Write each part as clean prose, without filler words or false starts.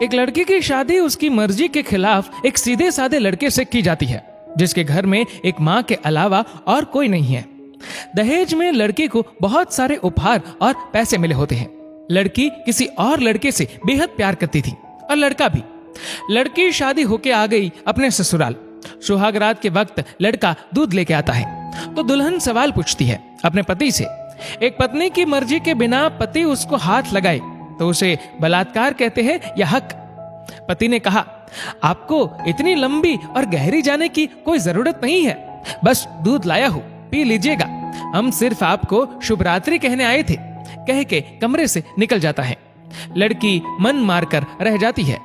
एक लड़की की शादी उसकी मर्जी के खिलाफ एक सीधे साधे लड़के से की जाती है, जिसके घर में एक माँ के अलावा और कोई नहीं है। दहेज में लड़की को बहुत सारे उपहार और पैसे मिले होते हैं। लड़की किसी और लड़के से बेहद प्यार करती थी और लड़का भी। लड़की शादी होके आ गई अपने ससुराल। सुहागरात के वक्त लड़का दूध लेके आता है तो दुल्हन सवाल पूछती है अपने पति से। एक पत्नी की मर्जी के बिना पति उसको हाथ लगाए तो उसे बलात्कार कहते हैं या हक। पति ने कहा, आपको इतनी लंबी और गहरी जाने की कोई जरूरत नहीं है, बस दूध लाया हूं, पी लीजिएगा, हम सिर्फ आपको शुभ रात्रि कहने आए थे, कह के कमरे से निकल जाता है। लड़की मन मारकर रह जाती है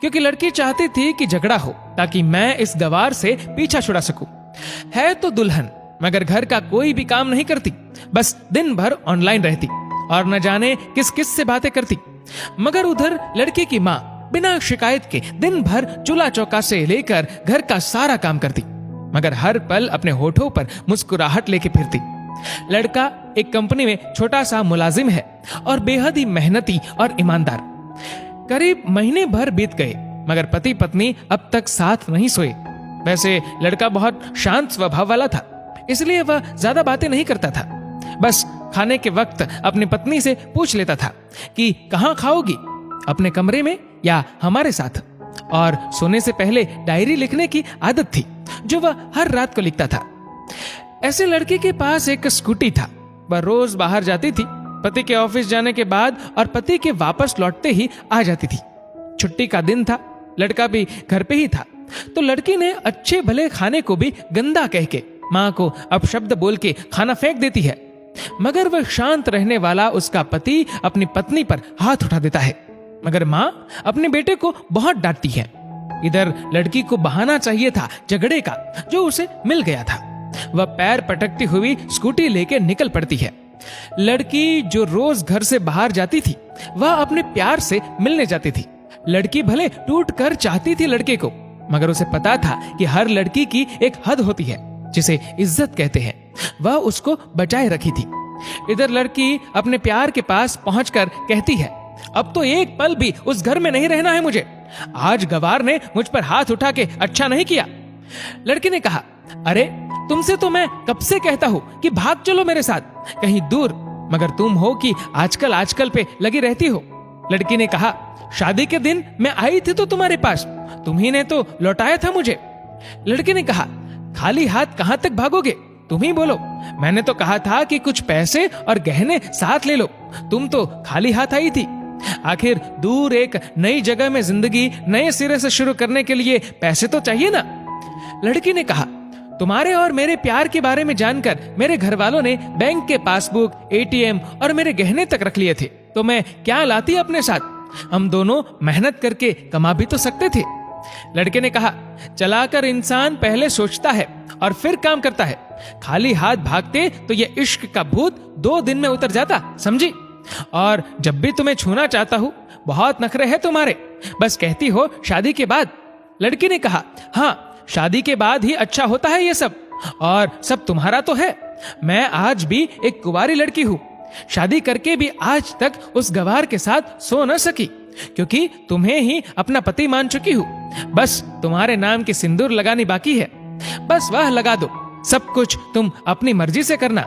क्योंकि लड़की चाहती थी कि झगड़ा हो ताकि मैं इस गवार से पीछा छुड़ा सकूं। है तो दुल्हन मगर घर का कोई भी काम नहीं करती, बस दिन भर ऑनलाइन रहती और न जाने किस किस से बातें करती। मगर उधर लड़के की माँ बिना शिकायत के दिन भर चूल्हा चौका से लेकर घर का सारा काम करती, मगर हर पल अपने होठों पर मुस्कुराहट लेके फिरती। लड़का एक कंपनी में छोटा सा मुलाजिम है और बेहद ही मेहनती और ईमानदार। करीब महीने भर बीत गए मगर पति पत्नी अब तक साथ नहीं सोए। वैसे लड़का बहुत शांत स्वभाव वाला था, इसलिए वह ज्यादा बातें नहीं करता था। बस खाने के वक्त अपनी पत्नी से पूछ लेता था कि कहाँ खाओगी, अपने कमरे में या हमारे साथ। और सोने से पहले डायरी लिखने की आदत थी जो वह हर रात को लिखता था। ऐसे लड़के के पास एक स्कूटी था। वह रोज बाहर जाती थी, पति के ऑफिस जाने के बाद और पति के वापस लौटते ही आ जाती थी। छुट्टी का दिन था, लड़का भी घर पे ही था, तो लड़की ने अच्छे भले खाने को भी गंदा कह के माँ को अपशब्द बोल के खाना फेंक देती है। मगर वह शांत रहने वाला उसका पति अपनी पत्नी पर हाथ उठा देता है, मगर माँ अपने बेटे को बहुत डांटती है। इधर लड़की को बहाना चाहिए था झगड़े का जो उसे मिल गया था। वह पैर पटकती हुई स्कूटी लेके निकल पड़ती है। लड़की जो रोज घर से बाहर जाती थी वह अपने प्यार से मिलने जाती थी। लड़की भले टूट कर चाहती थी लड़के को, मगर उसे पता था कि हर लड़की की एक हद होती है जिसे इज्जत कहते हैं, वह उसको बचाए रखी थी। इधर लड़की अपने प्यार के पास पहुंचकर कहती है, अब तो एक पल भी उस घर में नहीं रहना है मुझे। आज गवार ने मुझ पर हाथ उठा के अच्छा नहीं किया। लड़की ने कहा, अरे तुमसे तो मैं कब से कहता हूँ कि भाग चलो मेरे साथ कहीं दूर, मगर तुम हो कि आजकल पे लगी रहती हो। लड़की ने कहा, शादी के दिन मैं आई थी तो तुम्हारे पास, तुम्ही ने तो लौटाया था मुझे। लड़के ने कहा, खाली हाथ कहां तक भागोगे, तुम ही बोलो। मैंने तो कहा था कि कुछ पैसे और गहने साथ ले लो, तुम तो खाली हाथ आई थी। आखिर दूर एक नई जगह में जिंदगी नए सिरे से शुरू करने के लिए पैसे तो चाहिए ना। लड़की ने कहा, तुम्हारे और मेरे प्यार के बारे में जानकर मेरे घर वालों ने बैंक के पासबुक, एटीएम और मेरे गहने तक रख लिए थे, तो मैं क्या लाती अपने साथ। हम दोनों मेहनत करके कमा भी तो सकते थे। लड़के ने कहा, चलाकर इंसान पहले सोचता है और फिर काम करता है। खाली हाथ भागते तो ये इश्क का भूत 2 दिन में उतर जाता, समझी। और जब भी तुम्हें छूना चाहता हूँ, बहुत नखरे हैं तुम्हारे, बस कहती हो शादी के बाद। लड़की ने कहा, हाँ शादी के बाद ही अच्छा होता है ये सब, और सब तुम्हारा तो है। मैं आज भी एक कुंवारी लड़की हूँ, शादी करके भी आज तक उस गवार के साथ सो न सकी, क्योंकि तुम्हें ही अपना पति मान चुकी हूँ। बस तुम्हारे नाम की सिंदूर लगानी बाकी है, बस वह लगा दो, सब कुछ तुम अपनी मर्जी से करना।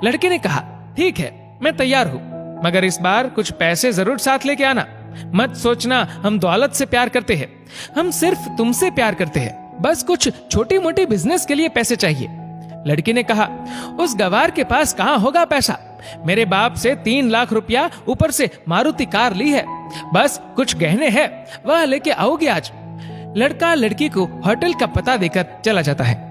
लड़की ने कहा, ठीक है मैं तैयार हूँ, मगर इस बार कुछ पैसे जरूर साथ लेके आना। मत सोचना हम दौलत से प्यार करते हैं, हम सिर्फ तुमसे प्यार करते हैं, बस कुछ छोटी मोटी बिजनेस के लिए पैसे चाहिए। लड़की ने कहा, उस गवार के पास कहाँ होगा पैसा, मेरे बाप से 3 लाख रुपया ऊपर से मारुति कार ली है, बस कुछ गहने हैं वह लेके आओगे आज। लड़का लड़की को होटल का पता देकर चला जाता है।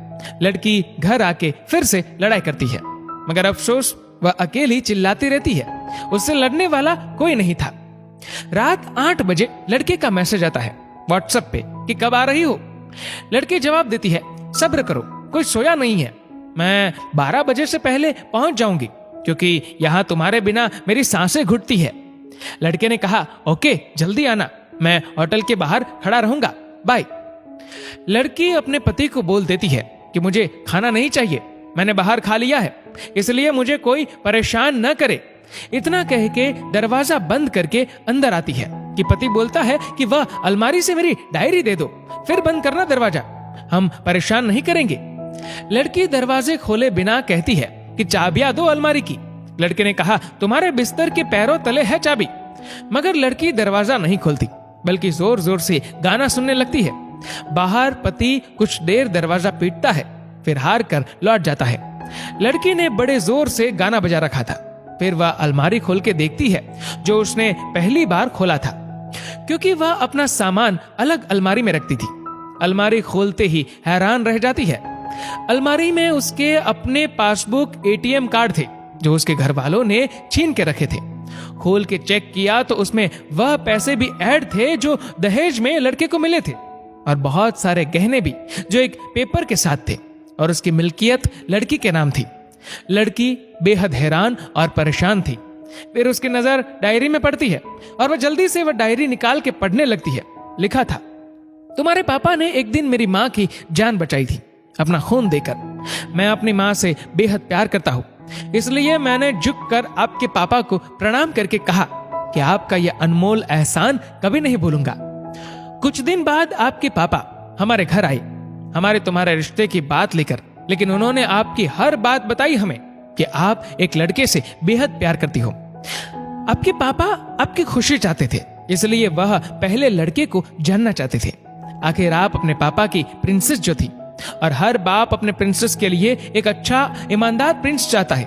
लड़की घर आके फिर से लड़ाई करती है, मगर अफसोस वह अकेली चिल्लाती रहती है, उससे लड़ने वाला कोई नहीं था। रात 8 बजे लड़के का मैसेज आता है व्हाट्सएप पे कि कब आ रही हो। लड़की जवाब देती है, सब्र करो, कोई सोया नहीं है, मैं 12 बजे से पहले पहुंच जाऊंगी, क्योंकि यहाँ तुम्हारे बिना मेरी सांसें घुटती है। लड़के ने कहा, ओके जल्दी आना, मैं होटल के बाहर खड़ा रहूंगा, बाय। लड़की अपने पति को बोल देती है कि मुझे खाना नहीं चाहिए, मैंने बाहर खा लिया है, इसलिए मुझे कोई परेशान न करे। इतना कह के दरवाजा बंद करके अंदर आती है। कि पति बोलता है कि वह अलमारी से मेरी डायरी दे दो, फिर बंद करना दरवाजा, हम परेशान नहीं करेंगे। लड़की दरवाजे खोले बिना कहती है कि चाबियां दो अलमारी की। लड़के ने कहा, तुम्हारे बिस्तर के पैरों तले है चाबी। मगर लड़की दरवाजा नहीं खोलती, बल्कि जोर जोर से गाना सुनने लगती है। बाहर पति कुछ देर दरवाजा पीटता है, फिर हार कर लौट जाता है। लड़की ने बड़े जोर से गाना बजा रखा था। फिर वह अलमारी खोल के देखती है जो उसने पहली बार खोला था, क्योंकि वह अपना सामान अलग अलमारी में रखती थी। अलमारी खोलते ही हैरान रह जाती है। अलमारी में उसके अपने पासबुक, एटीएम कार्ड थे जो उसके घर वालों ने छीन के रखे थे। खोल के चेक किया तो उसमें वह पैसे भी ऐड थे जो दहेज में लड़के को मिले थे, और बहुत सारे गहने भी जो एक पेपर के साथ थे, और उसकी मिल्कियत लड़की के नाम थी। लड़की बेहद हैरान और परेशान थी। फिर उसकी नजर डायरी में पड़ती है और वह जल्दी से वह डायरी निकाल के पढ़ने लगती है। लिखा था, तुम्हारे पापा ने एक दिन मेरी माँ की जान बचाई थी अपना खून देकर। मैं अपनी माँ से बेहद प्यार करता हूँ, इसलिए मैंने झुककर आपके पापा को प्रणाम करके कहा कि आपका यह अनमोल एहसान कभी नहीं भूलूंगा। कुछ दिन बाद आपके पापा हमारे घर आए, हमारे तुम्हारे रिश्ते की बात लेकर, लेकिन उन्होंने आपकी हर बात बताई हमें कि आप एक लड़के से बेहद प्यार करती हो। आपके पापा आपकी खुशी चाहते थे, इसलिए वह पहले लड़के को जानना चाहते थे। आखिर आप अपने पापा की प्रिंसेस जो थी, और हर बाप अपने प्रिंसेस के लिए एक अच्छा ईमानदार प्रिंस चाहता है।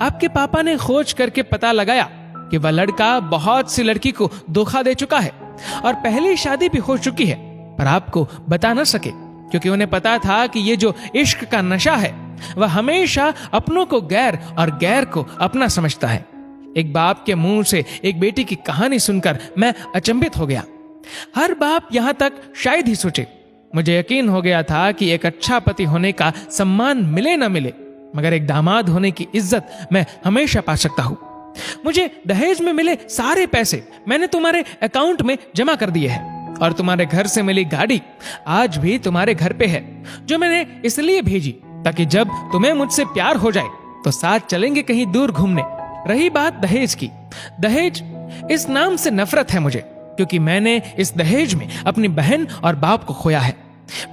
आपके पापा ने खोज करके पता लगाया कि वह लड़का बहुत सी लड़की को धोखा दे चुका है और पहली शादी भी हो चुकी है, पर आपको बता न सके, क्योंकि उन्हें पता था कि ये जो इश्क का नशा है वह हमेशा अपनों को गैर और गैर को अपना समझता है। एक बाप के मुंह से एक बेटी की कहानी सुनकर मैं अचंभित हो गया। हर बाप यहां तक शायद ही सोचे। मुझे यकीन हो गया था कि एक अच्छा पति होने का सम्मान मिले न मिले, मगर एक दामाद होने की इज्जत मैं हमेशा पा सकता हूं। मुझे दहेज में मिले सारे पैसे मैंने तुम्हारे अकाउंट में जमा कर दिए हैं, और तुम्हारे घर से मिली गाड़ी आज भी तुम्हारे घर पे है, जो मैंने इसलिए भेजी ताकि जब तुम्हें मुझसे प्यार हो जाए तो साथ चलेंगे कहीं दूर घूमने। रही बात दहेज की, दहेज इस नाम से नफरत है मुझे, क्योंकि मैंने इस दहेज में अपनी बहन और बाप को खोया है।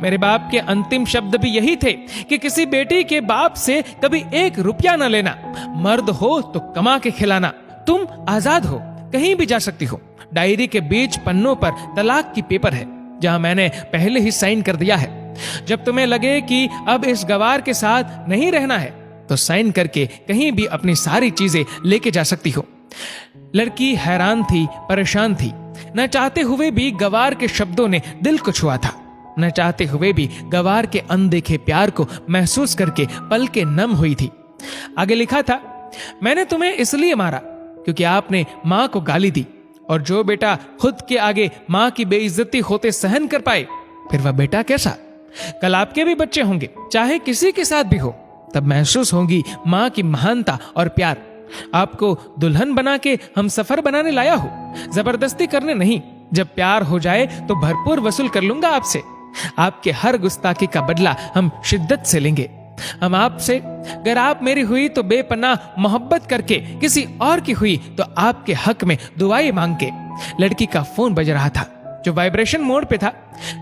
मेरे बाप के अंतिम शब्द भी यही थे कि किसी बेटी के बाप से कभी 1 रुपया न लेना, मर्द हो तो कमा के खिलाना, तुम आजाद हो, कहीं भी जा सकती हो। डायरी के बीच पन्नों पर तलाक की पेपर है, जहां मैंने पहले ही साइन कर दिया है। जब तुम्हें लगे कि अब इस गवार के साथ नहीं रहना है तो साइन करके कहीं भी अपनी सारी चीजें लेके जा सकती हो। लड़की हैरान थी, परेशान थी। न चाहते हुए भी गवार के शब्दों ने दिल को छुआ था। न चाहते हुए भी गवार के अनदेखे प्यार को महसूस करके पलकें नम हुई थी। आगे लिखा था, मैंने तुम्हें इसलिए मारा क्योंकि आपने माँ को गाली दी, और जो बेटा खुद के आगे माँ की बेइज्जती होते सहन कर पाए, फिर वह बेटा कैसा। कल आपके भी बच्चे होंगे, चाहे किसी के साथ भी हो, तब महसूस होगी माँ की महानता और प्यार। आपको दुल्हन बना के हम सफर बनाने लाया हो, जबरदस्ती करने नहीं। जब प्यार हो जाए तो भरपूर वसूल कर लूंगा आपसे। आपके हर गुस्ताखी का बदला हम शिद्दत से लेंगे। हम आपसे, अगर आप मेरी हुई तो बेपनाह मोहब्बत करके, किसी और की हुई तो आपके हक में दुआएं मांग के। लड़की का फोन बज रहा था जो वाइब्रेशन मोड पे था।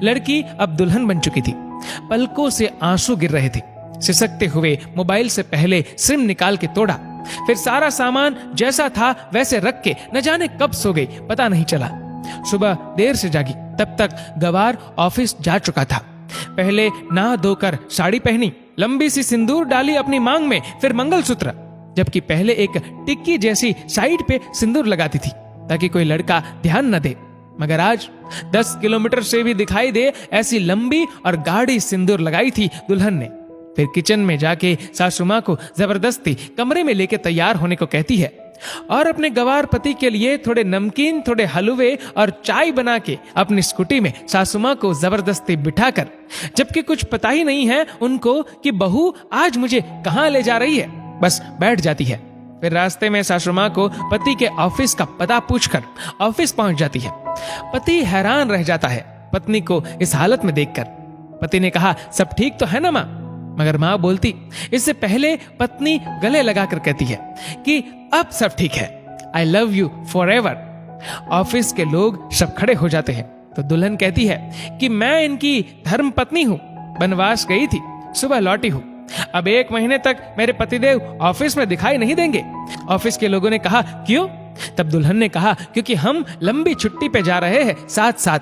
लड़की अब दुल्हन बन चुकी थी। पलकों से आंसू गिर रहे थे। सिसकते हुए मोबाइल से पहले सिम निकाल के तोड़ा, फिर सारा सामान जैसा था वैसे रख के न जाने कब सो गई, पता नहीं चला। सुबह देर से जागी, तब तक गवार ऑफिस जा चुका था। पहले नहा धोकर साड़ी पहनी, लंबी सी सिंदूर डाली अपनी मांग में, फिर मंगलसूत्र, जबकि पहले एक टिक्की जैसी साइड पे सिंदूर लगाती थी ताकि कोई लड़का ध्यान न दे। मगर आज 10 किलोमीटर से भी दिखाई दे ऐसी लंबी और गाढ़ी सिंदूर लगाई थी दुल्हन ने। फिर किचन में जाके सासू माँ को जबरदस्ती कमरे में लेके तैयार होने को कहती है, और अपने गवार पति के लिए थोड़े नमकीन, थोड़े हलवे और चाय बना के अपनी स्कूटी में सासू माँ को जबरदस्ती बिठाकर, जबकि कुछ पता ही नहीं है उनको कि बहू आज मुझे कहाँ ले जा रही है, बस बैठ जाती है। फिर रास्ते में सासू माँ को पति के ऑफिस का पता पूछकर ऑफिस पहुंच जाती है। पति हैरान रह जाता है पत्नी को इस हालत में देखकर। पति ने कहा, सब ठीक तो है ना माँ? मगर माँ बोलती, इससे पहले पत्नी गले लगाकर कहती है कि अब सब ठीक है, I love you for ever. Office के लोग सब खड़े हो जाते हैं तो दुल्हन कहती है कि मैं इनकी धर्म पत्नी हूँ, वनवास गई थी, सुबह लौटी हूँ। अब 1 महीने तक मेरे पतिदेव ऑफिस में दिखाई नहीं देंगे। ऑफिस के लोगों ने कहा क्यों? तब दुल्हन ने कहा क्योंकि हम लंबी छुट्टी पे जा रहे हैं साथ साथ।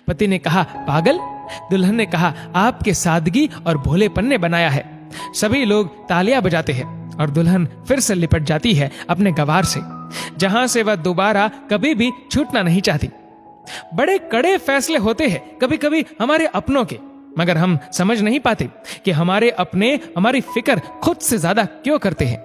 पति ने कहा पागल? दुल्हन ने कहा आपके सादगी और भोलेपन ने बनाया है। सभी लोग तालियां बजाते हैं और दुल्हन फिर से लिपट जाती है अपने गवार से, जहां से वह दोबारा कभी भी छूटना नहीं चाहती। बड़े कड़े फैसले होते हैं कभी कभी हमारे अपनों के, मगर हम समझ नहीं पाते कि हमारे अपने हमारी फिक्र खुद से ज्यादा क्यों करते हैं।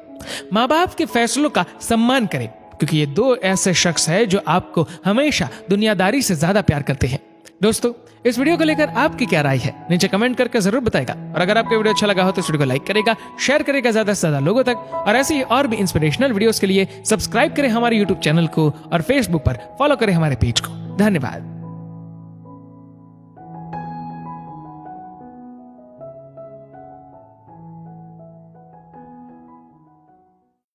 माँ बाप के फैसलों का सम्मान करें, क्योंकि ये 2 ऐसे शख्स हैं जो आपको हमेशा दुनियादारी से ज्यादा प्यार करते हैं। दोस्तों, इस वीडियो को लेकर आपकी क्या राय है नीचे कमेंट करके जरूर बताएगा। और अगर आपको वीडियो अच्छा लगा हो तो इस वीडियो को लाइक करेगा, शेयर करेगा ज्यादा से ज्यादा लोगों तक। और ऐसी और भी इंस्पिरेशनल वीडियोस के लिए सब्सक्राइब करें हमारे यूट्यूब चैनल को और फेसबुक पर फॉलो करें हमारे पेज को। धन्यवाद।